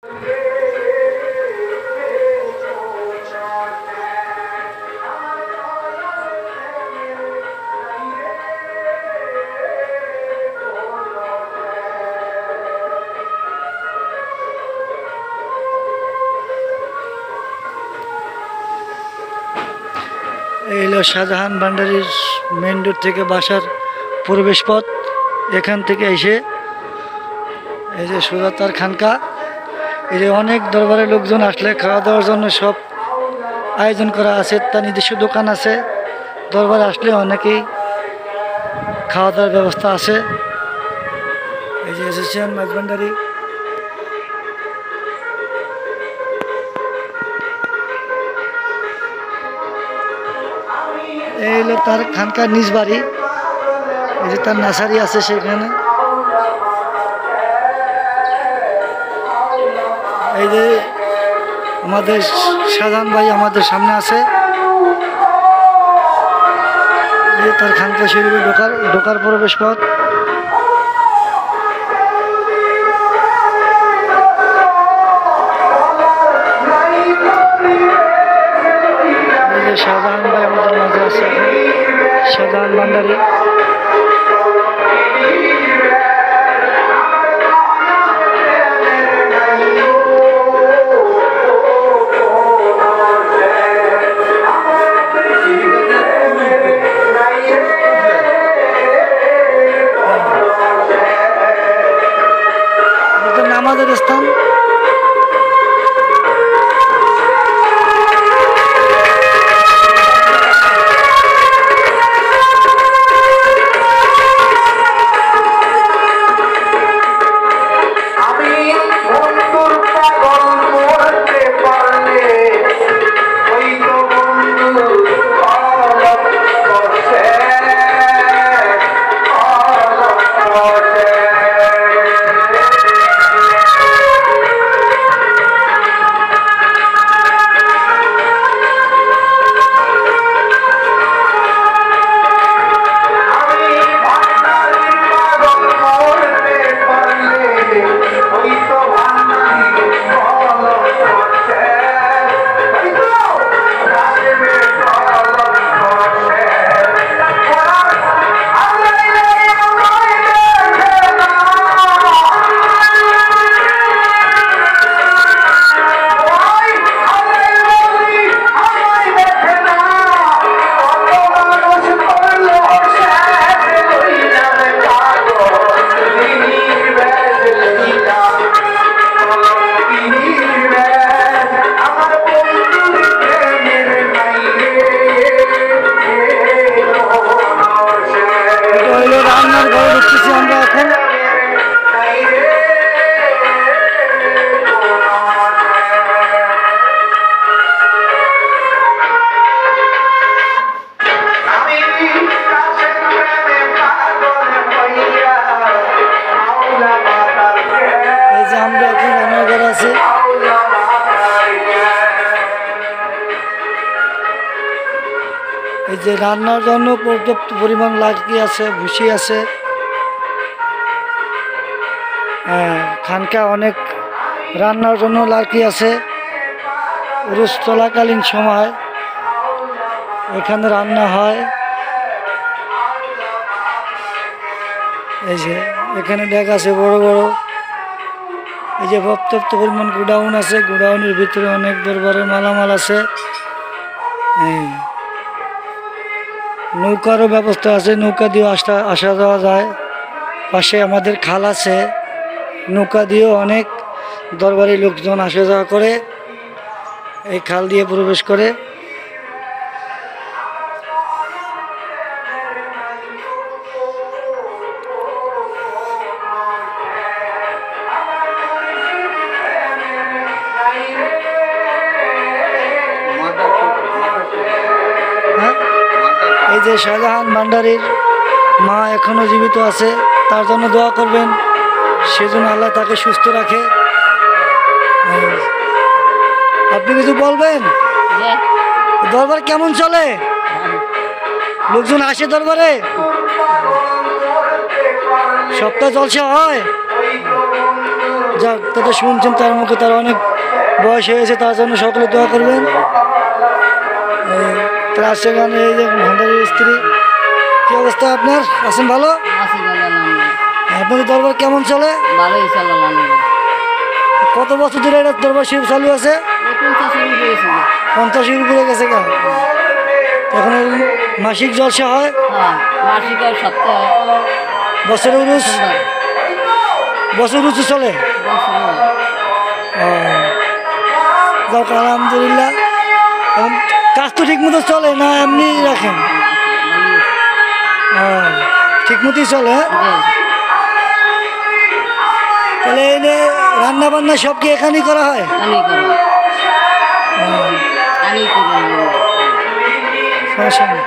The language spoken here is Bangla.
এই হলো শাহজাহান ভান্ডারীর মেন রোড থেকে বাসার প্রবেশ পথ। এখান থেকে এসে এই যে সুজাতার খানকা, এই যে অনেক দরবারের লোকজন আসলে খাওয়া দাওয়ার জন্য সব আয়োজন করা আছে। তার নিজস্ব দোকান আছে। দরবারে আসলে অনেকেই খাওয়া দাওয়ার ব্যবস্থা আছে। এই যে এসেছেন মাছ ভান্ডারী। এই হলো তার খানকার নিজ বাড়ি। এই যে তার নার্সারি আছে সেখানে। এই যে আমাদের শাহজাহান ভাই আমাদের সামনে আছে। এই তার খানকা শরীরে ঢোকার প্রবেশ পথ। এই যে শাহজাহান ভাই আমাদের মাঝে আছে, শাহজাহান ভান্ডারী। আমাদের স্থান এই যে রান্নার জন্য পর্যাপ্ত পরিমাণ লাকড়ি আছে, ভুসি আছে। খানকা অনেক রান্নার জন্য লাকড়ি আছে। উরুস চলাকালীন সময় এখানে রান্না হয়। এই যে এখানে ডেক আছে বড় বড়। এই যে পর্যাপ্ত পরিমাণ গোডাউন আছে। গোডাউনের ভিতরে অনেক দরবারের মালামাল আছে। নৌকারও ব্যবস্থা আছে, নৌকা দিয়েও আসা যাওয়া যায়। পাশে আমাদের খাল আছে, নৌকা দিয়েও অনেক দরবারি লোকজন আসা যাওয়া করে। এই খাল দিয়ে প্রবেশ করে। এই যে শাহজাহান ভান্ডারীর মা এখনো জীবিত আছে, তার জন্য দোয়া করবেন, সেজন্য আল্লাহ তাকে সুস্থ রাখে। আপনি কিছু বলবেন? দরবার কেমন চলে? লোকজন আসে দরবারে? সপ্তাহ জলসা হয়? যাক তাদের শুনছেন তার মুখে, তার অনেক বয়স হয়েছে, তার জন্য সকলে দোয়া করবেন। তার আসছে গানে এই যে ভান্ডারির স্ত্রী, কি অবস্থা আপনার, আছেন ভালো? আছি ভালো আলহামদুলিল্লাহ। আপনাদের দরবার কেমন চলে? ভালোই চলে আলহামদুলিল্লাহ। কত বছর ধরে এটা দরবার শিব চালু আছে? এই 50 শুরু হয়েছে। 50-এর উপরে গেছে কেন? এখন মাসিক জলসা হয়, হ্যাঁ, মাসিক আর সপ্তাহে বছরে উরুস, সোমবার বছর উরুস চলে। বছর হয়। ও, যাক আলহামদুলিল্লাহ। এখন কাজ তো ঠিক মতো চলে না, এমনি রাখেন? ও, ঠিক মতোই চলে, হ্যাঁ? তাহলে এই রান্না বান্না সব কি এখানেই করা হয়? আমি করি, ও, আমি করি। সমস্যা নেই।